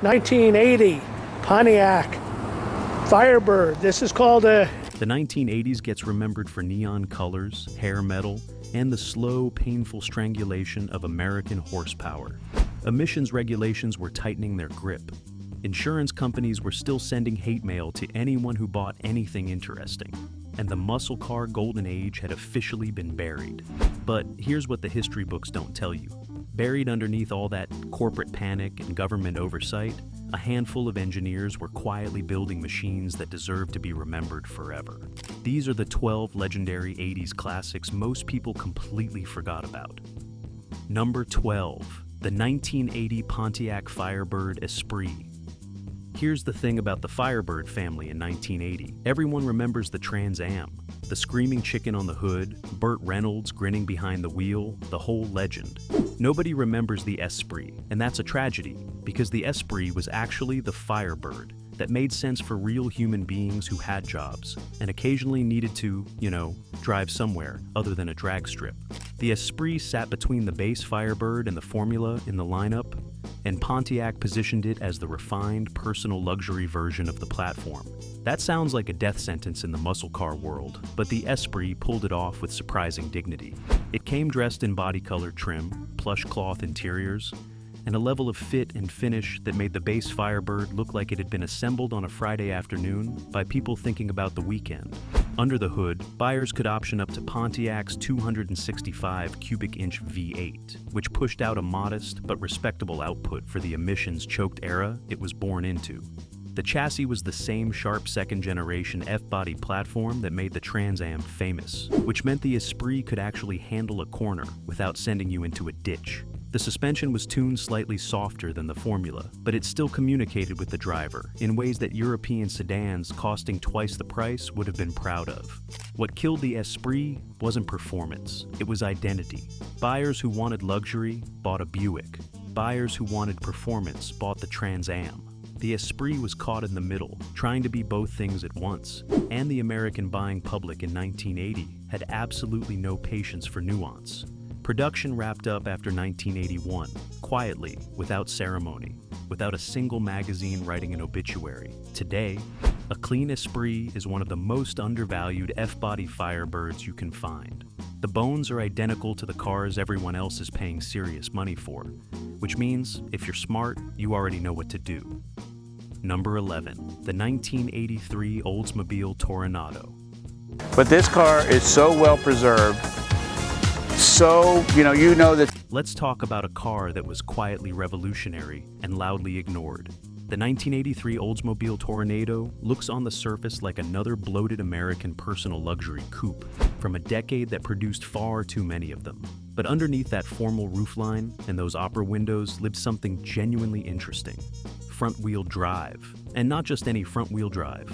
1980 Pontiac Firebird. This is called a... The 1980s gets remembered for neon colors, hair metal, and the slow, painful strangulation of American horsepower. Emissions regulations were tightening their grip. Insurance companies were still sending hate mail to anyone who bought anything interesting. And the muscle car golden age had officially been buried. But here's what the history books don't tell you. Buried underneath all that corporate panic and government oversight, a handful of engineers were quietly building machines that deserve to be remembered forever. These are the 12 legendary 80s classics most people completely forgot about. Number 12, the 1980 Pontiac Firebird Esprit. Here's the thing about the Firebird family in 1980. Everyone remembers the Trans Am, the screaming chicken on the hood, Burt Reynolds grinning behind the wheel, the whole legend. Nobody remembers the Esprit, and that's a tragedy, because the Esprit was actually the Firebird that made sense for real human beings who had jobs and occasionally needed to, drive somewhere other than a drag strip. The Esprit sat between the base Firebird and the Formula in the lineup, and Pontiac positioned it as the refined, personal luxury version of the platform. That sounds like a death sentence in the muscle car world, but the Esprit pulled it off with surprising dignity. It came dressed in body-colored trim, plush cloth interiors, and a level of fit and finish that made the base Firebird look like it had been assembled on a Friday afternoon by people thinking about the weekend. Under the hood, buyers could option up to Pontiac's 265 cubic inch V8, which pushed out a modest but respectable output for the emissions-choked era it was born into. The chassis was the same sharp second-generation F-body platform that made the Trans Am famous, which meant the Esprit could actually handle a corner without sending you into a ditch. The suspension was tuned slightly softer than the Formula, but it still communicated with the driver in ways that European sedans costing twice the price would have been proud of. What killed the Esprit wasn't performance, it was identity. Buyers who wanted luxury bought a Buick. Buyers who wanted performance bought the Trans Am. The Esprit was caught in the middle, trying to be both things at once, and the American buying public in 1980 had absolutely no patience for nuance. Production wrapped up after 1981, quietly, without ceremony, without a single magazine writing an obituary. Today, a clean Esprit is one of the most undervalued F-body Firebirds you can find. The bones are identical to the cars everyone else is paying serious money for, which means, if you're smart, you already know what to do. Number 11, the 1983 Oldsmobile Toronado. But this car is so well preserved. So, you know that... Let's talk about a car that was quietly revolutionary and loudly ignored. The 1983 Oldsmobile Toronado looks on the surface like another bloated American personal luxury coupe from a decade that produced far too many of them. But underneath that formal roofline and those opera windows lived something genuinely interesting. Front-wheel drive. And not just any front-wheel drive.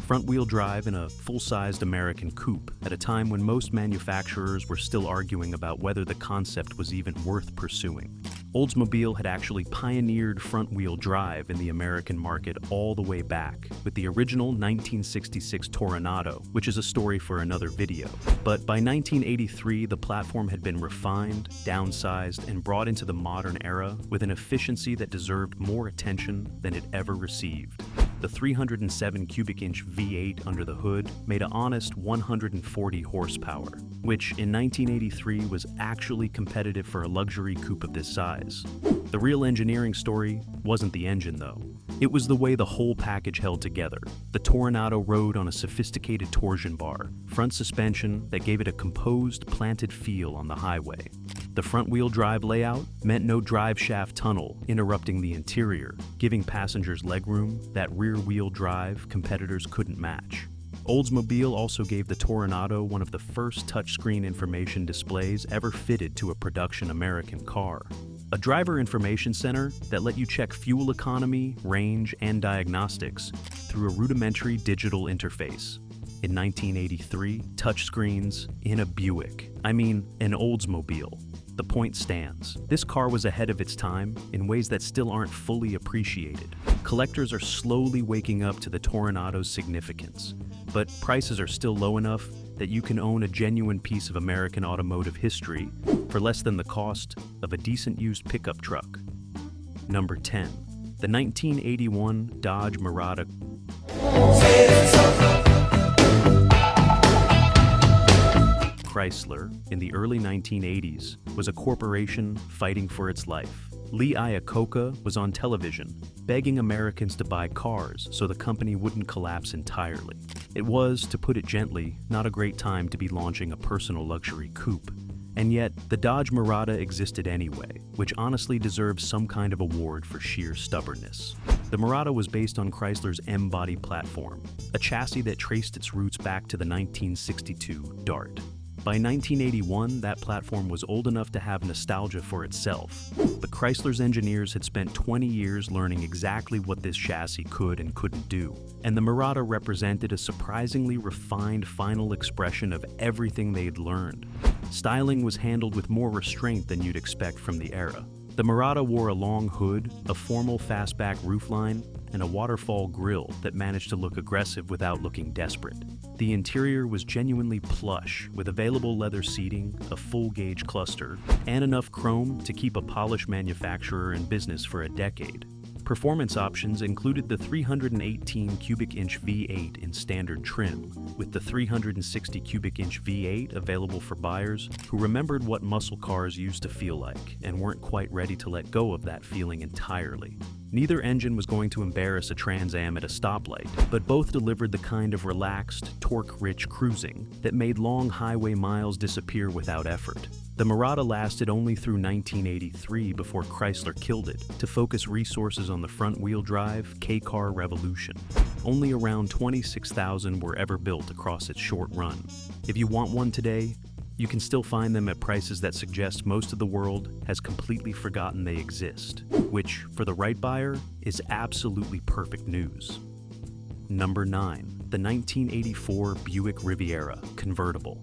Front-wheel drive in a full-sized American coupe at a time when most manufacturers were still arguing about whether the concept was even worth pursuing. Oldsmobile had actually pioneered front-wheel drive in the American market all the way back, with the original 1966 Toronado, which is a story for another video. But by 1983, the platform had been refined, downsized, and brought into the modern era with an efficiency that deserved more attention than it ever received. The 307 cubic inch V8 under the hood made an honest 140 horsepower, which in 1983 was actually competitive for a luxury coupe of this size. The real engineering story wasn't the engine though. It was the way the whole package held together. The Toronado rode on a sophisticated torsion bar, front suspension that gave it a composed, planted feel on the highway. The front-wheel drive layout meant no drive shaft tunnel interrupting the interior, giving passengers legroom that rear-wheel drive competitors couldn't match. Oldsmobile also gave the Toronado one of the first touchscreen information displays ever fitted to a production American car. A driver information center that let you check fuel economy, range, and diagnostics through a rudimentary digital interface. In 1983, touchscreens in a Buick. I mean, an Oldsmobile. The point stands. This car was ahead of its time in ways that still aren't fully appreciated. Collectors are slowly waking up to the Toronado's significance, but prices are still low enough that you can own a genuine piece of American automotive history for less than the cost of a decent used pickup truck. Number 10. The The 1981 Dodge Mirada. Chrysler, in the early 1980s, was a corporation fighting for its life. Lee Iacocca was on television, begging Americans to buy cars so the company wouldn't collapse entirely. It was, to put it gently, not a great time to be launching a personal luxury coupe. And yet, the Dodge Mirada existed anyway, which honestly deserves some kind of award for sheer stubbornness. The Mirada was based on Chrysler's M-body platform, a chassis that traced its roots back to the 1962 Dart. By 1981, that platform was old enough to have nostalgia for itself, but Chrysler's engineers had spent 20 years learning exactly what this chassis could and couldn't do, and the Mirada represented a surprisingly refined final expression of everything they'd learned. Styling was handled with more restraint than you'd expect from the era. The Mirada wore a long hood, a formal fastback roofline, and a waterfall grille that managed to look aggressive without looking desperate. The interior was genuinely plush, with available leather seating, a full-gauge cluster, and enough chrome to keep a polished manufacturer in business for a decade. Performance options included the 318 cubic inch V8 in standard trim, with the 360 cubic inch V8 available for buyers who remembered what muscle cars used to feel like and weren't quite ready to let go of that feeling entirely. Neither engine was going to embarrass a Trans Am at a stoplight, but both delivered the kind of relaxed, torque-rich cruising that made long highway miles disappear without effort. The Mirada lasted only through 1983 before Chrysler killed it to focus resources on the front-wheel drive K-car revolution. Only around 26,000 were ever built across its short run. If you want one today, you can still find them at prices that suggest most of the world has completely forgotten they exist, which, for the right buyer, is absolutely perfect news. Number 9. The 1984 Buick Riviera convertible.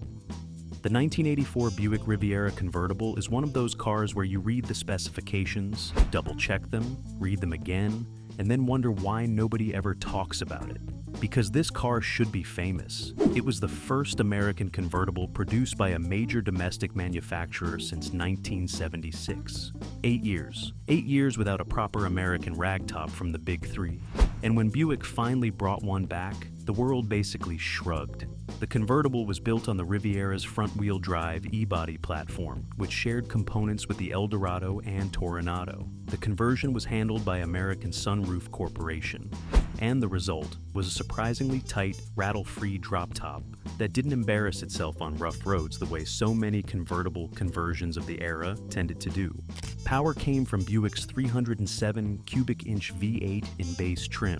The 1984 Buick Riviera convertible is one of those cars where you read the specifications, double-check them, read them again, and then wonder why nobody ever talks about it. Because this car should be famous. It was the first American convertible produced by a major domestic manufacturer since 1976. 8 years. 8 years without a proper American ragtop from the Big Three. And when Buick finally brought one back, the world basically shrugged. The convertible was built on the Riviera's front-wheel drive E-body platform, which shared components with the Eldorado and Toronado. The conversion was handled by American Sunroof Corporation, and the result was a surprisingly tight, rattle-free drop top that didn't embarrass itself on rough roads the way so many convertible conversions of the era tended to do. Power came from Buick's 307 cubic inch V8 in base trim,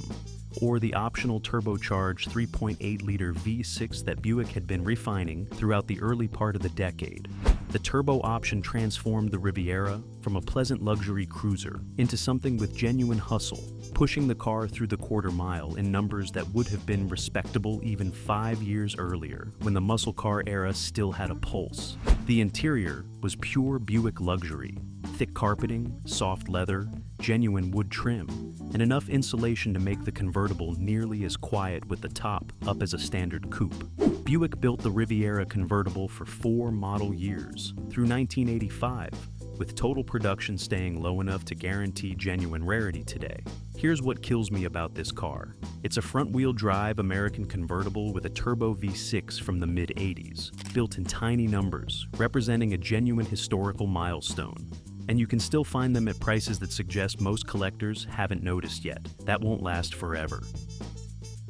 or the optional turbocharged 3.8-liter V6 that Buick had been refining throughout the early part of the decade. The turbo option transformed the Riviera from a pleasant luxury cruiser into something with genuine hustle, pushing the car through the quarter mile in numbers that would have been respectable even 5 years earlier, when the muscle car era still had a pulse. The interior was pure Buick luxury, thick carpeting, soft leather, genuine wood trim, and enough insulation to make the convertible nearly as quiet with the top up as a standard coupe. Buick built the Riviera convertible for 4 model years, through 1985, with total production staying low enough to guarantee genuine rarity today. Here's what kills me about this car. It's a front-wheel drive American convertible with a turbo V6 from the mid-80s, built in tiny numbers, representing a genuine historical milestone. And you can still find them at prices that suggest most collectors haven't noticed yet. That won't last forever.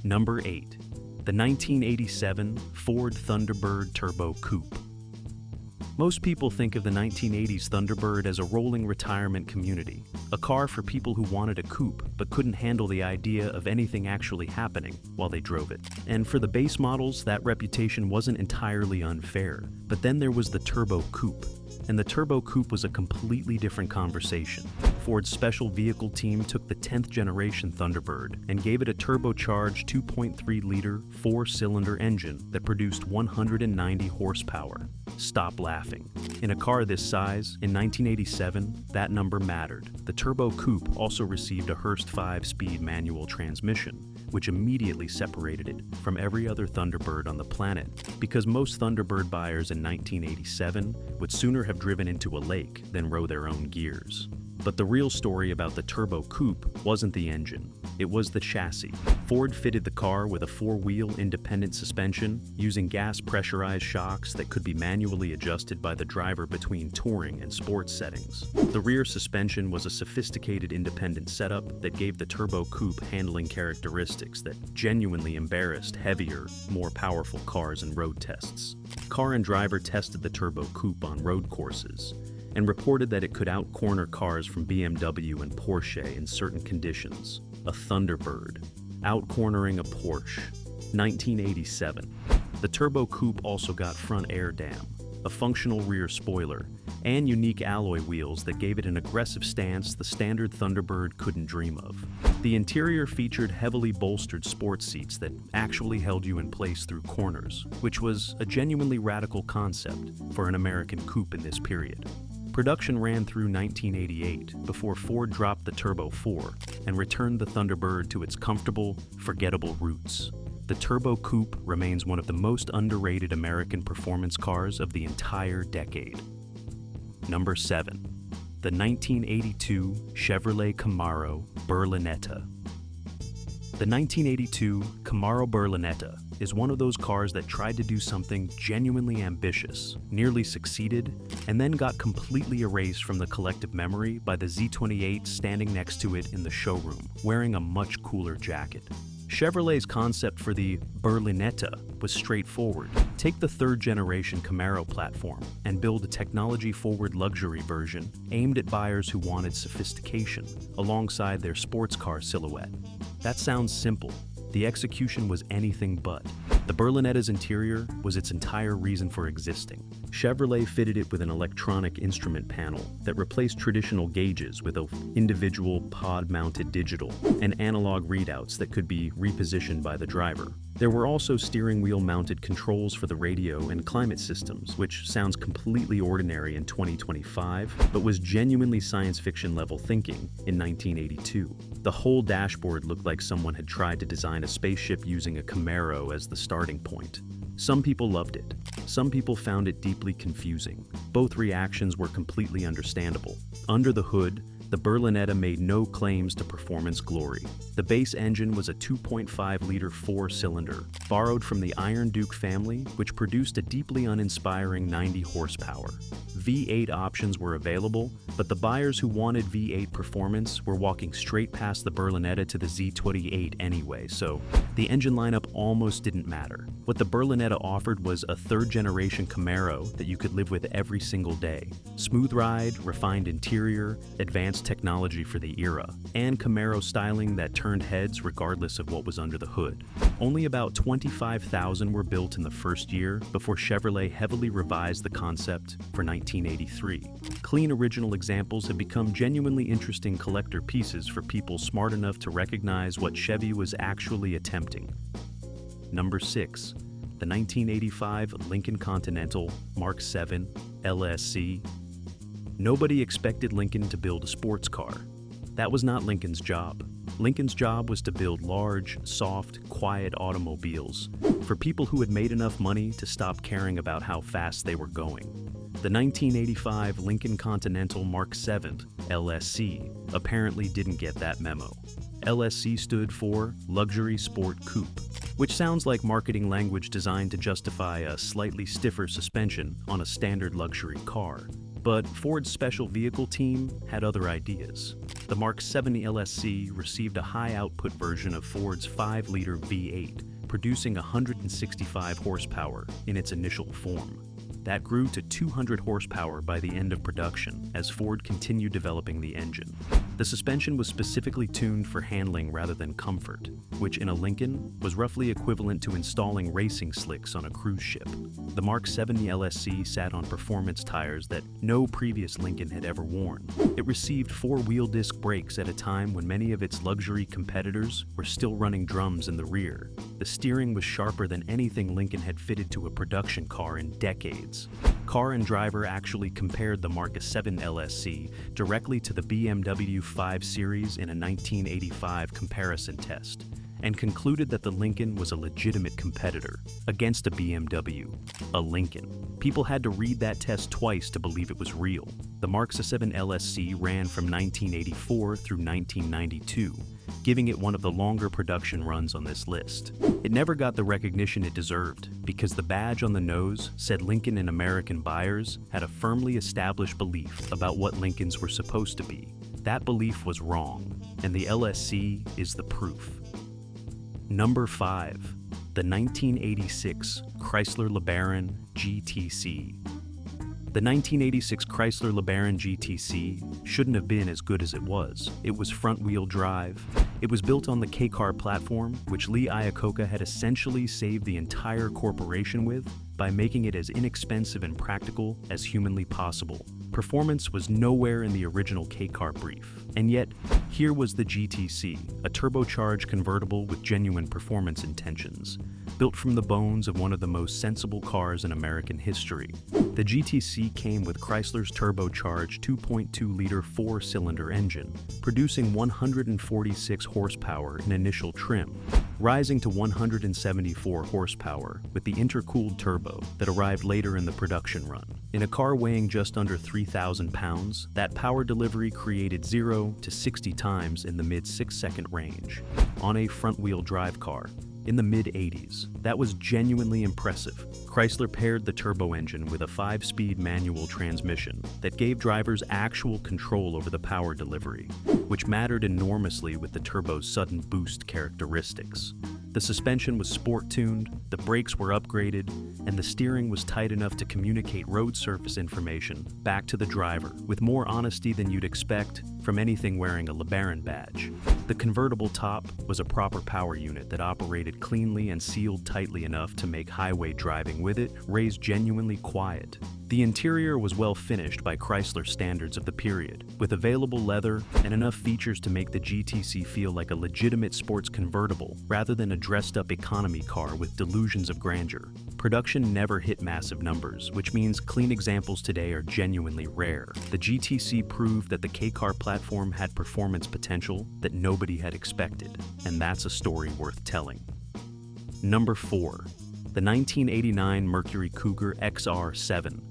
Number 8. The 1987 Ford Thunderbird Turbo Coupe. Most people think of the 1980s Thunderbird as a rolling retirement community, a car for people who wanted a coupe but couldn't handle the idea of anything actually happening while they drove it. And for the base models, that reputation wasn't entirely unfair. But then there was the Turbo Coupe. And the Turbo Coupe was a completely different conversation. Ford's special vehicle team took the 10th generation Thunderbird and gave it a turbocharged 2.3-liter, 4-cylinder engine that produced 190 horsepower. Stop laughing. In a car this size, in 1987, that number mattered. The Turbo Coupe also received a Hurst 5-speed manual transmission, which immediately separated it from every other Thunderbird on the planet, because most Thunderbird buyers in 1987 would sooner have driven into a lake than row their own gears. But the real story about the Turbo Coupe wasn't the engine, it was the chassis. Ford fitted the car with a four-wheel independent suspension using gas pressurized shocks that could be manually adjusted by the driver between touring and sports settings. The rear suspension was a sophisticated independent setup that gave the Turbo Coupe handling characteristics that genuinely embarrassed heavier, more powerful cars in road tests. Car and Driver tested the Turbo Coupe on road courses and reported that it could out-corner cars from BMW and Porsche in certain conditions. A Thunderbird, out-cornering a Porsche. 1987. The Turbo Coupe also got front air dam, a functional rear spoiler, and unique alloy wheels that gave it an aggressive stance the standard Thunderbird couldn't dream of. The interior featured heavily bolstered sports seats that actually held you in place through corners, which was a genuinely radical concept for an American coupe in this period. Production ran through 1988 before Ford dropped the Turbo 4 and returned the Thunderbird to its comfortable, forgettable roots. The Turbo Coupe remains one of the most underrated American performance cars of the entire decade. Number 7. The 1982 Chevrolet Camaro Berlinetta. The 1982 Camaro Berlinetta is one of those cars that tried to do something genuinely ambitious, nearly succeeded, and then got completely erased from the collective memory by the Z28 standing next to it in the showroom, wearing a much cooler jacket. Chevrolet's concept for the Berlinetta was straightforward. Take the third-generation Camaro platform and build a technology-forward luxury version aimed at buyers who wanted sophistication alongside their sports car silhouette. That sounds simple. The execution was anything but. The Berlinetta's interior was its entire reason for existing. Chevrolet fitted it with an electronic instrument panel that replaced traditional gauges with an individual pod-mounted digital and analog readouts that could be repositioned by the driver. There were also steering wheel-mounted controls for the radio and climate systems, which sounds completely ordinary in 2025, but was genuinely science fiction level thinking in 1982. The whole dashboard looked like someone had tried to design a spaceship using a Camaro as the starting point. Some people loved it. Some people found it deeply confusing. Both reactions were completely understandable. Under the hood, the Berlinetta made no claims to performance glory. The base engine was a 2.5-liter four-cylinder, borrowed from the Iron Duke family, which produced a deeply uninspiring 90 horsepower. V8 options were available, but the buyers who wanted V8 performance were walking straight past the Berlinetta to the Z28 anyway, so the engine lineup almost didn't matter. What the Berlinetta offered was a third-generation Camaro that you could live with every single day. Smooth ride, refined interior, advanced technology for the era, and Camaro styling that turned heads regardless of what was under the hood. Only about 25,000 were built in the first year before Chevrolet heavily revised the concept for 1983. Clean original examples have become genuinely interesting collector pieces for people smart enough to recognize what Chevy was actually attempting. Number 6. The 1985 Lincoln Continental Mark VII LSC. Nobody expected Lincoln to build a sports car. That was not Lincoln's job. Lincoln's job was to build large, soft, quiet automobiles for people who had made enough money to stop caring about how fast they were going. The 1985 Lincoln Continental Mark VII LSC apparently didn't get that memo. LSC stood for Luxury Sport Coupe, which sounds like marketing language designed to justify a slightly stiffer suspension on a standard luxury car. But Ford's special vehicle team had other ideas. The Mark VII LSC received a high-output version of Ford's 5-liter V8, producing 165 horsepower in its initial form. That grew to 200 horsepower by the end of production as Ford continued developing the engine. The suspension was specifically tuned for handling rather than comfort, which in a Lincoln was roughly equivalent to installing racing slicks on a cruise ship. The Mark VII LSC sat on performance tires that no previous Lincoln had ever worn. It received 4-wheel disc brakes at a time when many of its luxury competitors were still running drums in the rear. The steering was sharper than anything Lincoln had fitted to a production car in decades. Car and Driver actually compared the Mark VII LSC directly to the BMW 5 Series in a 1985 comparison test, and concluded that the Lincoln was a legitimate competitor against a BMW, a Lincoln. People had to read that test twice to believe it was real. The Mark VII LSC ran from 1984 through 1992, giving it one of the longer production runs on this list. It never got the recognition it deserved because the badge on the nose said Lincoln, and American buyers had a firmly established belief about what Lincolns were supposed to be. That belief was wrong, and the LSC is the proof. Number 5. The 1986 Chrysler LeBaron GTC. The 1986 Chrysler LeBaron GTC shouldn't have been as good as it was. It was front-wheel drive. It was built on the K-car platform, which Lee Iacocca had essentially saved the entire corporation with by making it as inexpensive and practical as humanly possible. Performance was nowhere in the original K-car brief. And yet, here was the GTC, a turbocharged convertible with genuine performance intentions, built from the bones of one of the most sensible cars in American history. The GTC came with Chrysler's turbocharged 2.2-liter four-cylinder engine, producing 146 horsepower in initial trim, rising to 174 horsepower with the intercooled turbo that arrived later in the production run. In a car weighing just under 3,000 pounds, that power delivery created 0 to 60 times in the mid-6-second range on a front-wheel drive car in the mid-80s. That was genuinely impressive. Chrysler paired the turbo engine with a 5-speed manual transmission that gave drivers actual control over the power delivery, which mattered enormously with the turbo's sudden boost characteristics. The suspension was sport-tuned, the brakes were upgraded, and the steering was tight enough to communicate road surface information back to the driver with more honesty than you'd expect from anything wearing a LeBaron badge. The convertible top was a proper power unit that operated cleanly and sealed tightly enough to make highway driving with it raise genuinely quiet. The interior was well finished by Chrysler standards of the period, with available leather and enough features to make the GTC feel like a legitimate sports convertible rather than a dressed-up economy car with delusions of grandeur. Production never hit massive numbers, which means clean examples today are genuinely rare. The GTC proved that the K-car platform had performance potential that nobody had expected, and that's a story worth telling. Number 4. The 1989 Mercury Cougar XR7.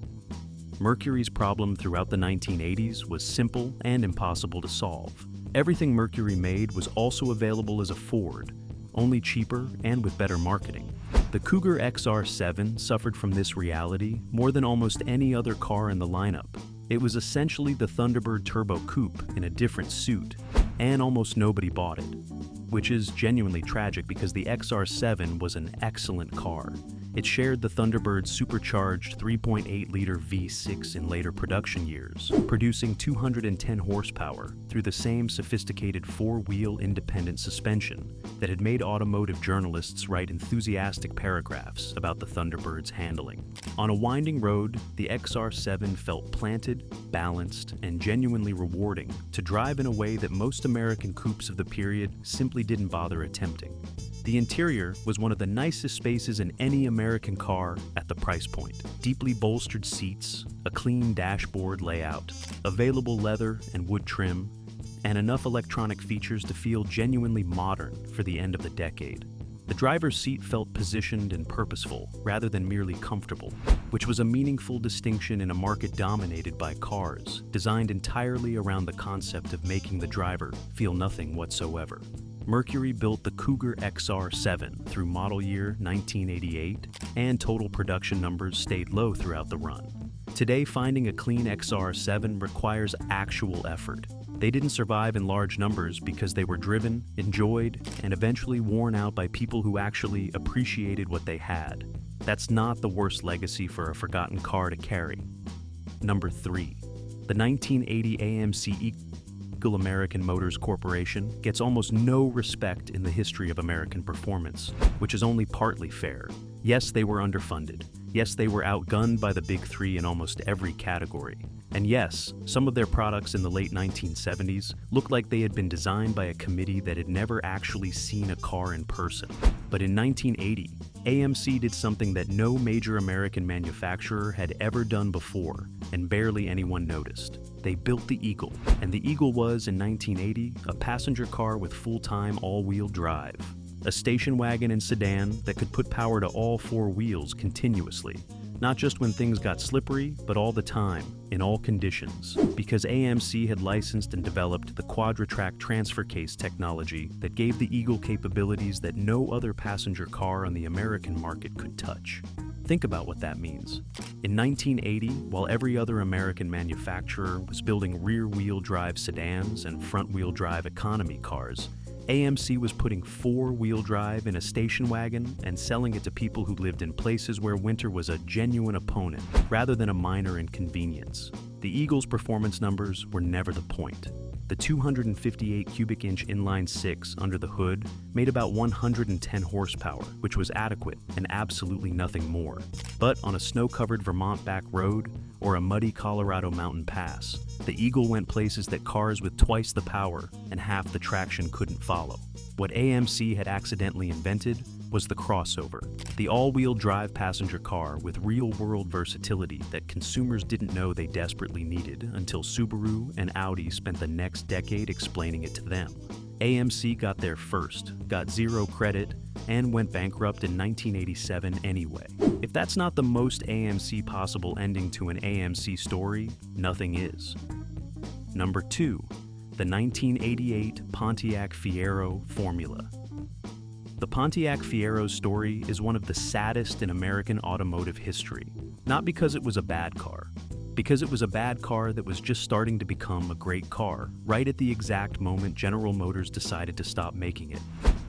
Mercury's problem throughout the 1980s was simple and impossible to solve. Everything Mercury made was also available as a Ford, only cheaper and with better marketing. The Cougar XR7 suffered from this reality more than almost any other car in the lineup. It was essentially the Thunderbird Turbo Coupe in a different suit, and almost nobody bought it, which is genuinely tragic because the XR7 was an excellent car. It shared the Thunderbird's supercharged 3.8-liter V6 in later production years, producing 210 horsepower through the same sophisticated four-wheel independent suspension that had made automotive journalists write enthusiastic paragraphs about the Thunderbird's handling. On a winding road, the XR7 felt planted, balanced, and genuinely rewarding to drive in a way that most American coupes of the period simply didn't bother attempting. The interior was one of the nicest spaces in any American car at the price point. Deeply bolstered seats, a clean dashboard layout, available leather and wood trim, and enough electronic features to feel genuinely modern for the end of the decade. The driver's seat felt positioned and purposeful rather than merely comfortable, which was a meaningful distinction in a market dominated by cars, designed entirely around the concept of making the driver feel nothing whatsoever. Mercury built the Cougar XR7 through model year 1988, and total production numbers stayed low throughout the run. Today, finding a clean XR7 requires actual effort. They didn't survive in large numbers because they were driven, enjoyed, and eventually worn out by people who actually appreciated what they had. That's not the worst legacy for a forgotten car to carry. Number 3. The 1980 AMC Eagle American Motors Corporation gets almost no respect in the history of American performance, which is only partly fair. Yes, they were underfunded. Yes, they were outgunned by the big three in almost every category. And yes, some of their products in the late 1970s looked like they had been designed by a committee that had never actually seen a car in person. But in 1980, AMC did something that no major American manufacturer had ever done before, and barely anyone noticed. They built the Eagle, and the Eagle was, in 1980, a passenger car with full-time all-wheel drive. a station wagon and sedan that could put power to all four wheels continuously, not just when things got slippery, but all the time, in all conditions, because AMC had licensed and developed the Quadra-Track transfer case technology that gave the Eagle capabilities that no other passenger car on the American market could touch. Think about what that means. In 1980, while every other American manufacturer was building rear-wheel drive sedans and front-wheel drive economy cars, AMC was putting four-wheel drive in a station wagon and selling it to people who lived in places where winter was a genuine opponent rather than a minor inconvenience. The Eagle's performance numbers were never the point. The 258 cubic inch inline six under the hood made about 110 horsepower, which was adequate and absolutely nothing more. But on a snow-covered Vermont back road or a muddy Colorado mountain pass, the Eagle went places that cars with twice the power and half the traction couldn't follow. What AMC had accidentally invented was the crossover, the all-wheel drive passenger car with real-world versatility that consumers didn't know they desperately needed until Subaru and Audi spent the next decade explaining it to them. AMC got there first, got zero credit, and went bankrupt in 1987 anyway. If that's not the most AMC possible ending to an AMC story, nothing is. Number 2, the 1988 Pontiac Fiero Formula. The Pontiac Fiero's story is one of the saddest in American automotive history, not because it was a bad car, because it was a bad car that was just starting to become a great car, right at the exact moment General Motors decided to stop making it.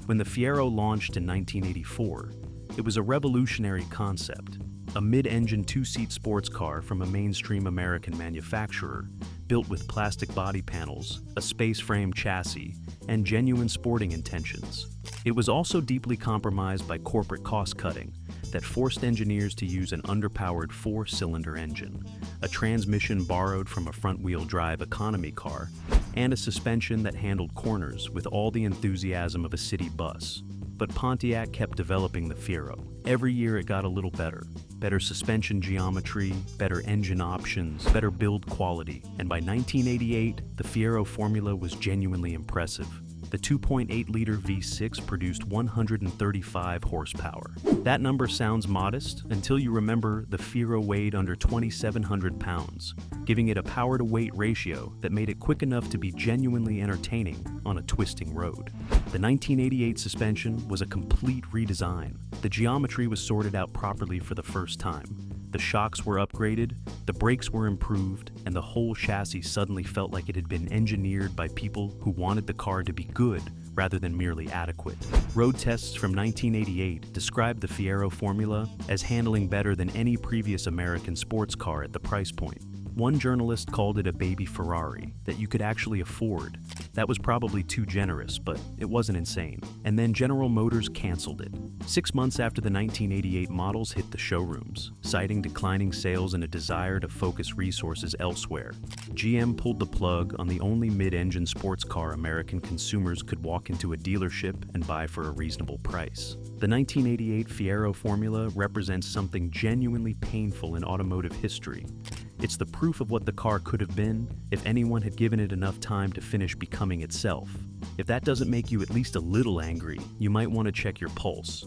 When the Fiero launched in 1984, it was a revolutionary concept, a mid-engine two-seat sports car from a mainstream American manufacturer, built with plastic body panels, a space-frame chassis, and genuine sporting intentions. It was also deeply compromised by corporate cost-cutting that forced engineers to use an underpowered four-cylinder engine, a transmission borrowed from a front-wheel drive economy car, and a suspension that handled corners with all the enthusiasm of a city bus. But Pontiac kept developing the Fiero. Every year it got a little better. Better suspension geometry, better engine options, better build quality, and by 1988, the Fiero formula was genuinely impressive. The 2.8-liter V6 produced 135 horsepower. That number sounds modest until you remember the Fiero weighed under 2,700 pounds, giving it a power-to-weight ratio that made it quick enough to be genuinely entertaining on a twisting road. The 1988 suspension was a complete redesign. The geometry was sorted out properly for the first time. The shocks were upgraded, the brakes were improved, and the whole chassis suddenly felt like it had been engineered by people who wanted the car to be good rather than merely adequate. Road tests from 1988 described the Fiero formula as handling better than any previous American sports car at the price point. One journalist called it a baby Ferrari that you could actually afford. That was probably too generous, but it wasn't insane. And then General Motors canceled it. 6 months after the 1988 models hit the showrooms, citing declining sales and a desire to focus resources elsewhere, GM pulled the plug on the only mid-engine sports car American consumers could walk into a dealership and buy for a reasonable price. The 1988 Fiero formula represents something genuinely painful in automotive history. It's the proof of what the car could have been if anyone had given it enough time to finish becoming itself. If that doesn't make you at least a little angry, you might want to check your pulse.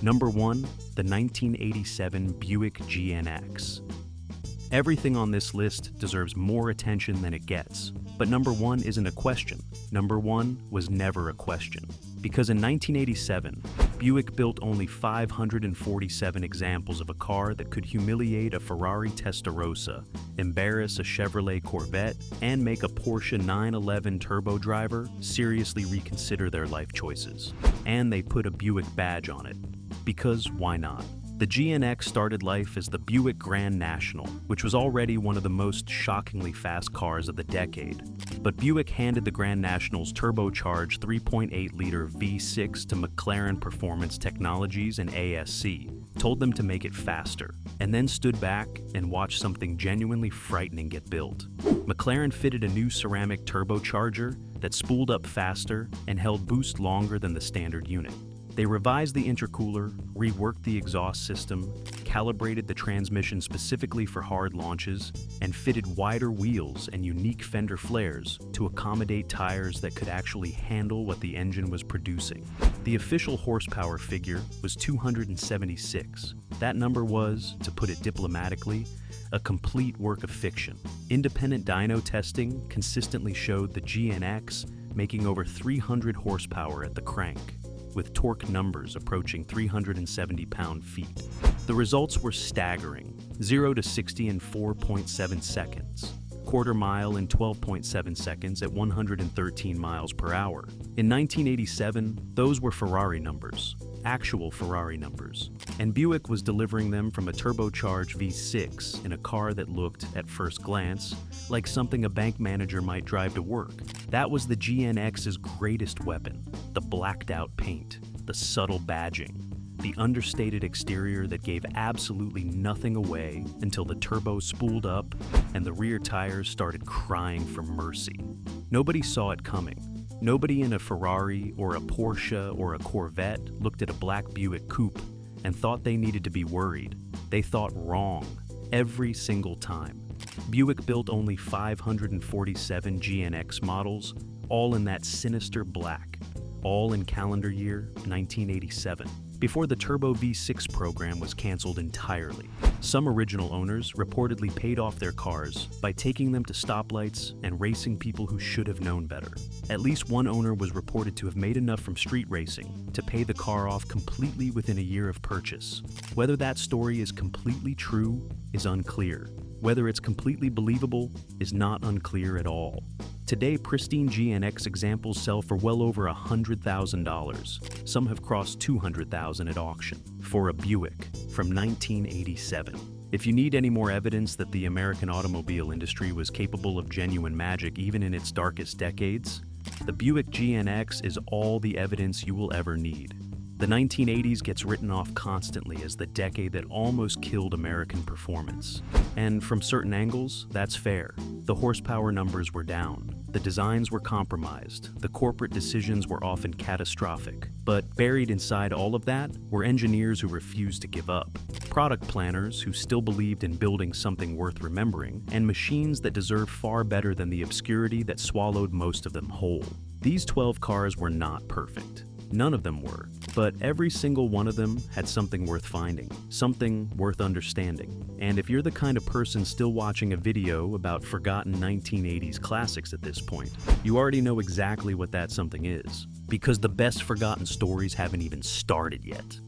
Number 1, the 1987 Buick GNX. Everything on this list deserves more attention than it gets. But number 1 isn't a question. Number 1 was never a question. Because in 1987, Buick built only 547 examples of a car that could humiliate a Ferrari Testarossa, embarrass a Chevrolet Corvette, and make a Porsche 911 turbo driver seriously reconsider their life choices. And they put a Buick badge on it. Because why not? The GNX started life as the Buick Grand National, which was already one of the most shockingly fast cars of the decade. But Buick handed the Grand National's turbocharged 3.8-liter V6 to McLaren Performance Technologies and ASC, told them to make it faster, and then stood back and watched something genuinely frightening get built. McLaren fitted a new ceramic turbocharger that spooled up faster and held boost longer than the standard unit. They revised the intercooler, reworked the exhaust system, calibrated the transmission specifically for hard launches and fitted wider wheels and unique fender flares to accommodate tires that could actually handle what the engine was producing. The official horsepower figure was 276. That number was, to put it diplomatically, a complete work of fiction. Independent dyno testing consistently showed the GNX making over 300 horsepower at the crank, with torque numbers approaching 370 pound-feet. The results were staggering: 0 to 60 in 4.7 seconds, quarter mile in 12.7 seconds at 113 miles per hour. In 1987, those were Ferrari numbers, actual Ferrari numbers, and Buick was delivering them from a turbocharged V6 in a car that looked, at first glance, like something a bank manager might drive to work. That was the GNX's greatest weapon: the blacked-out paint, the subtle badging, the understated exterior that gave absolutely nothing away until the turbo spooled up and the rear tires started crying for mercy. Nobody saw it coming. Nobody in a Ferrari or a Porsche or a Corvette looked at a black Buick Coupe and thought they needed to be worried. They thought wrong every single time. Buick built only 547 GNX models, all in that sinister black, all in calendar year 1987, before the Turbo V6 program was canceled entirely. Some original owners reportedly paid off their cars by taking them to stoplights and racing people who should have known better. At least one owner was reported to have made enough from street racing to pay the car off completely within a year of purchase. Whether that story is completely true is unclear. Whether it's completely believable is not unclear at all. Today, pristine GNX examples sell for well over $100,000. Some have crossed $200,000 at auction for a Buick from 1987. If you need any more evidence that the American automobile industry was capable of genuine magic even in its darkest decades, the Buick GNX is all the evidence you will ever need. The 1980s gets written off constantly as the decade that almost killed American performance. And from certain angles, that's fair. The horsepower numbers were down. The designs were compromised. The corporate decisions were often catastrophic. But buried inside all of that were engineers who refused to give up, product planners who still believed in building something worth remembering, and machines that deserved far better than the obscurity that swallowed most of them whole. These 12 cars were not perfect. None of them were, but every single one of them had something worth finding, something worth understanding. And if you're the kind of person still watching a video about forgotten 1980s classics at this point, you already know exactly what that something is, because the best forgotten stories haven't even started yet.